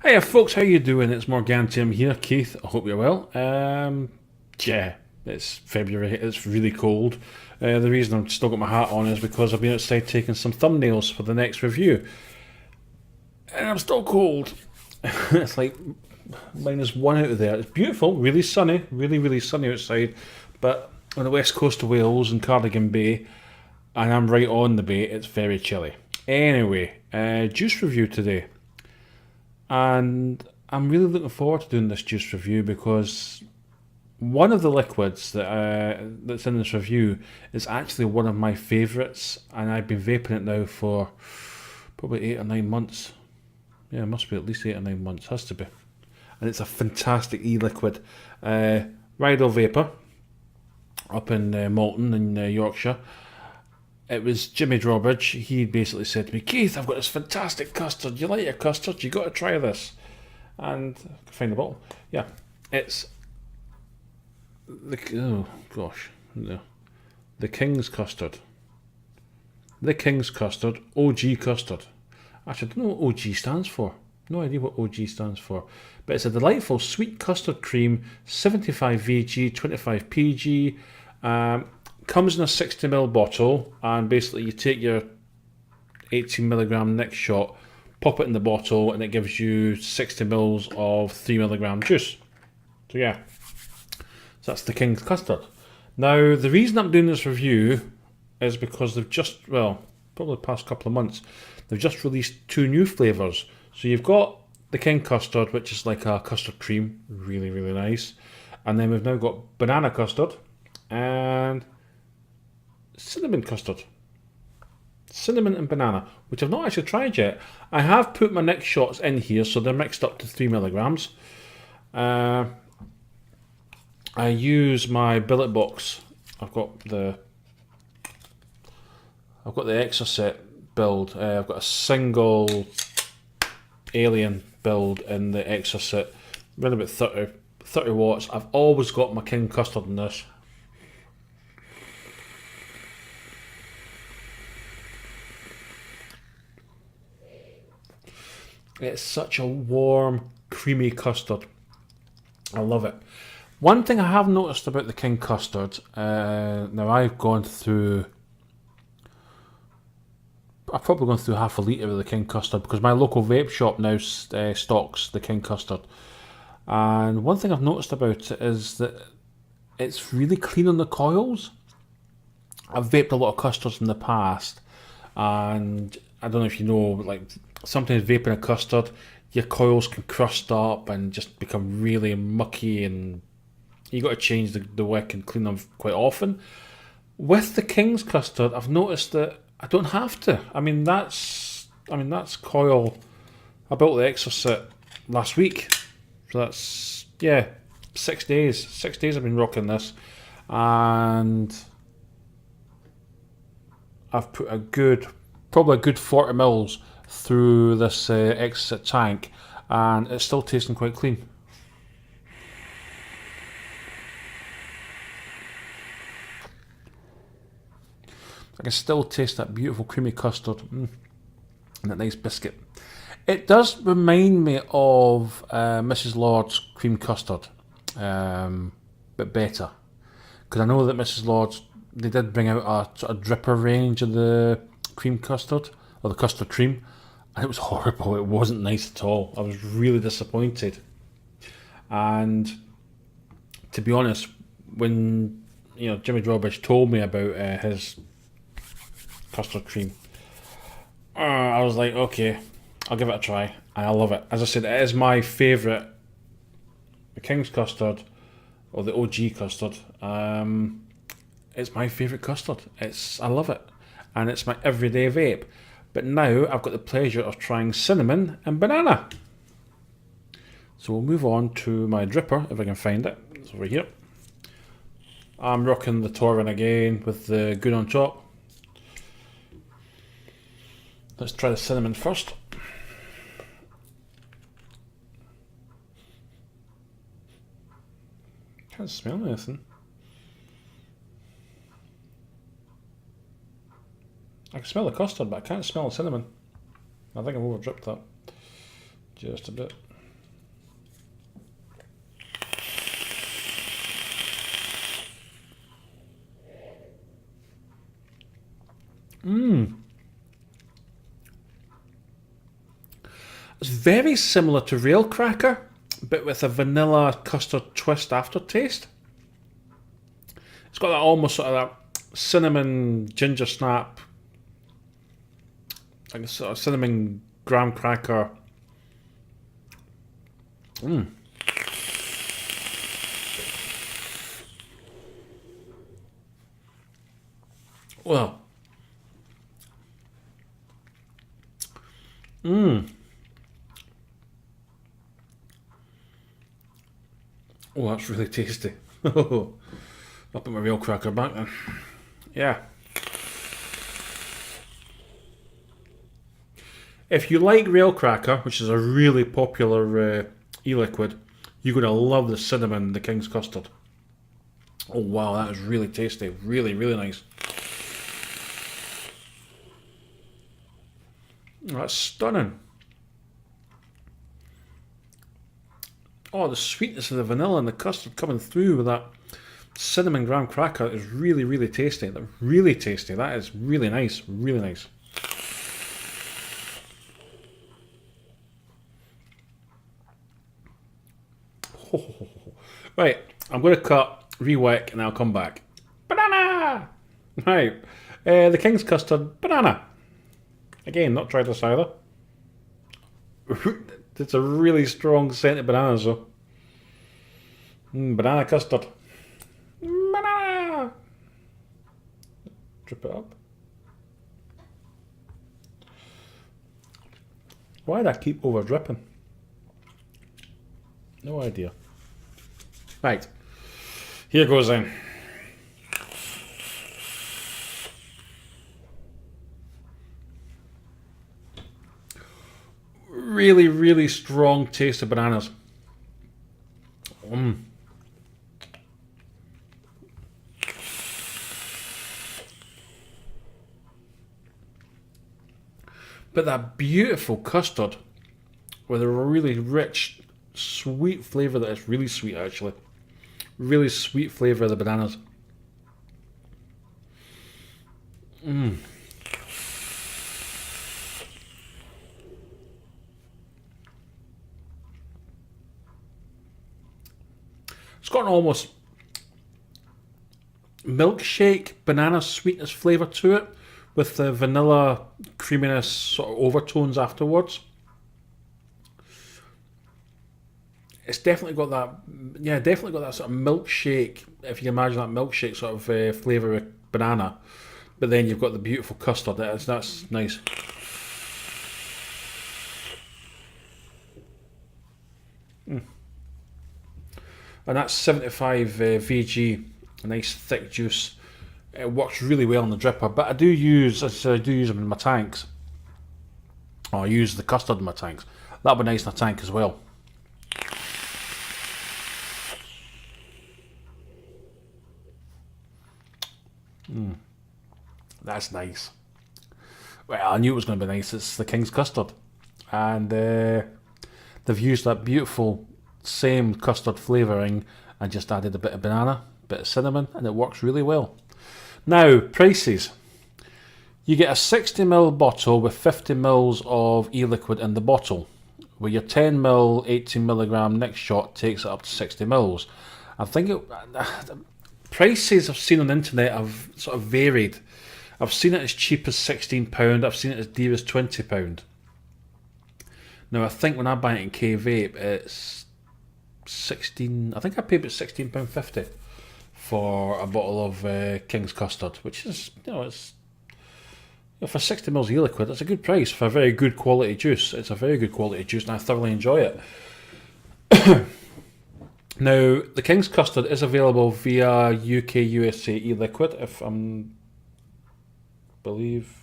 Hiya folks, how you doing? It's Morgantium here, Keith. I hope you're well. Yeah, it's February, it's really cold. The reason I've still got my hat on is because I've been outside taking some thumbnails for the next review. And I'm still cold. It's like -1 out of there. It's beautiful, really sunny, really sunny outside. But on the west coast of Wales in Cardigan Bay, and I'm right on the bay, it's very chilly. Anyway, juice review today. And I'm really looking forward to doing this juice review because one of the liquids that's in this review is actually one of my favourites, and I've been vaping it now for probably 8 or 9 months. Yeah, it must be at least 8 or 9 months, has to be. And it's a fantastic e-liquid. Ryedale Vapour up in Malton in Yorkshire. It was Jimmy Drawbridge. He basically said to me, Keith, I've got this fantastic custard. You like your custard? You got to try this. And I can find the bottle. Yeah, it's the King's Custard. The King's Custard, OG custard. Actually, I don't know what OG stands for. No idea what OG stands for. But it's a delightful sweet custard cream, 75 VG, 25 PG. Comes in a 60ml bottle, and basically you take your 18mg next shot, pop it in the bottle, and it gives you 60ml of 3mg juice. So yeah, so that's the King's Custard. Now, the reason I'm doing this review is because they've just, well, probably the past couple of months, they've just released 2 new flavours. So you've got the King Custard, which is like a custard cream, really nice. And then we've now got banana custard and cinnamon custard. Cinnamon and banana, which I've not actually tried yet. I have put my next shots in here, so they're mixed up to 3mg. I use my billet box. I've got the Exocet build. I've got a single alien build in the Exocet. Around about 30 watts. I've always got my King Custard in this. It's such a warm, creamy custard. I love it. One thing I have noticed about the King Custard, now I've probably gone through half a litre of the King Custard because my local vape shop now stocks the King Custard. And one thing I've noticed about it is that it's really clean on the coils. I've vaped a lot of custards in the past, and I don't know if you know, like sometimes vaping a custard, your coils can crust up and just become really mucky, and you got to change the wick and clean them quite often. With the King's Custard, I've noticed that I don't have to. I mean that's coil. I built the Exocet last week, so that's 6 days. 6 days I've been rocking this, and I've put probably a good 40ml through this Exocet tank, and it's still tasting quite clean. I can still taste that beautiful creamy custard and that nice biscuit. It does remind me of Mrs. Lord's cream custard, but better. Because I know that Mrs. Lord's, they did bring out a sort of dripper range of the cream custard, or the custard cream, and it was horrible. It wasn't nice at all. I was really disappointed. And to be honest, when Jimmy Drawbridge told me about his custard cream, I was like, okay, I'll give it a try, and I love it. As I said, it is my favourite, the King's Custard, or the OG custard. It's my favourite custard. I love it, and it's my everyday vape. But now I've got the pleasure of trying cinnamon and banana. So we'll move on to my dripper, if I can find it. It's over here. I'm rocking the Torrin again with the good on top. Let's try the cinnamon first. Can't smell anything. I can smell the custard, but I can't smell the cinnamon. I think I've over dripped that just a bit. It's very similar to rail cracker, but with a vanilla custard twist aftertaste. It's got that almost sort of that cinnamon ginger snap, like a sort of cinnamon graham cracker. Well. Oh, that's really tasty. I'll put my real cracker back then. Yeah. If you like rail cracker, which is a really popular e-liquid, you're going to love the cinnamon, the King's Custard. Oh wow, that is really tasty. Really, really nice. That's stunning. Oh, the sweetness of the vanilla and the custard coming through with that cinnamon graham cracker is really, really tasty. Really tasty. That is really nice. Really nice. Right, I'm going to cut, re-wick, and I'll come back. Banana! Right, the King's Custard, banana. Again, not tried this either. It's a really strong scent of bananas though. Banana custard. Banana! Drip it up. Why did I keep over dripping? No idea. Right, here goes then. Really, really strong taste of bananas. But that beautiful custard with a really rich, sweet flavour that is really sweet actually. Really sweet flavour of the bananas. It's got an almost milkshake banana sweetness flavour to it, with the vanilla creaminess sort of overtones afterwards. It's definitely got that, yeah, definitely got that sort of milkshake, if you can imagine that milkshake sort of flavour of banana. But then you've got the beautiful custard, that's nice. And that's 75 VG, a nice thick juice. It works really well in the dripper, but I do use them in my tanks. Or I use the custard in my tanks. That'll be nice in a tank as well. That's nice. Well, I knew it was going to be nice. It's the King's Custard. And they've used that beautiful same custard flavouring and just added a bit of banana, a bit of cinnamon, and it works really well. Now, prices. You get a 60ml bottle with 50ml of e-liquid in the bottle. With your 10ml, 18mg next shot takes it up to 60ml. I think prices I've seen on the internet have sort of varied. I've seen it as cheap as £16, I've seen it as dear as £20. Now I think when I buy it in K-Vape it's 16, I think I paid about £16.50 for a bottle of King's Custard, which is, it's, for 60ml e-liquid, that's a good price for a very good quality juice. It's a very good quality juice and I thoroughly enjoy it. Now, the King's Custard is available via UK USA e-liquid, if I'm believe.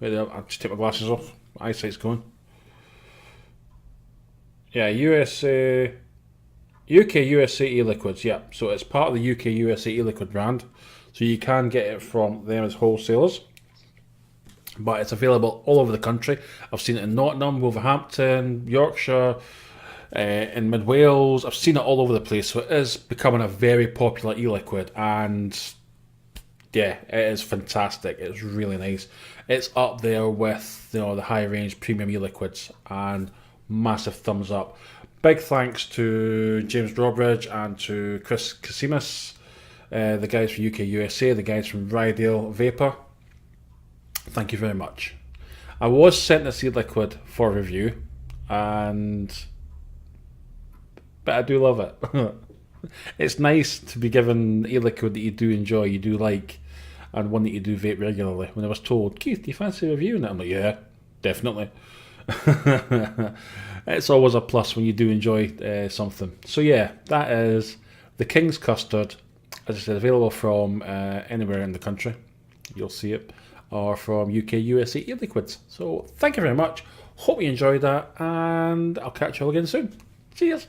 Wait, I'll just take my glasses off. My eyesight's going. Yeah, UK USA e-liquids, yeah. So it's part of the UK USA e-liquid brand. So you can get it from them as wholesalers. But it's available all over the country. I've seen it in Nottingham, Wolverhampton, Yorkshire, in Mid Wales. I've seen it all over the place. So it is becoming a very popular e-liquid. And Yeah, it is fantastic. It's really nice. It's up there with the high range premium ELiquids, and massive thumbs up. Big thanks to James Drawbridge and to Chris Kassimis, the guys from UK USA, the guys from Ryedale Vapour. Thank you very much. I was sent this ELiquid for review, but I do love it. It's nice to be given ELiquid that you do enjoy, you do like, and one that you do vape regularly. When I was told, Keith, do you fancy reviewing it? I'm like, yeah, definitely. It's always a plus when you do enjoy something. So yeah, that is the King's Custard. As I said, available from anywhere in the country. You'll see it. Or from UK, USA ELiquids. So thank you very much. Hope you enjoyed that, and I'll catch you all again soon. Cheers.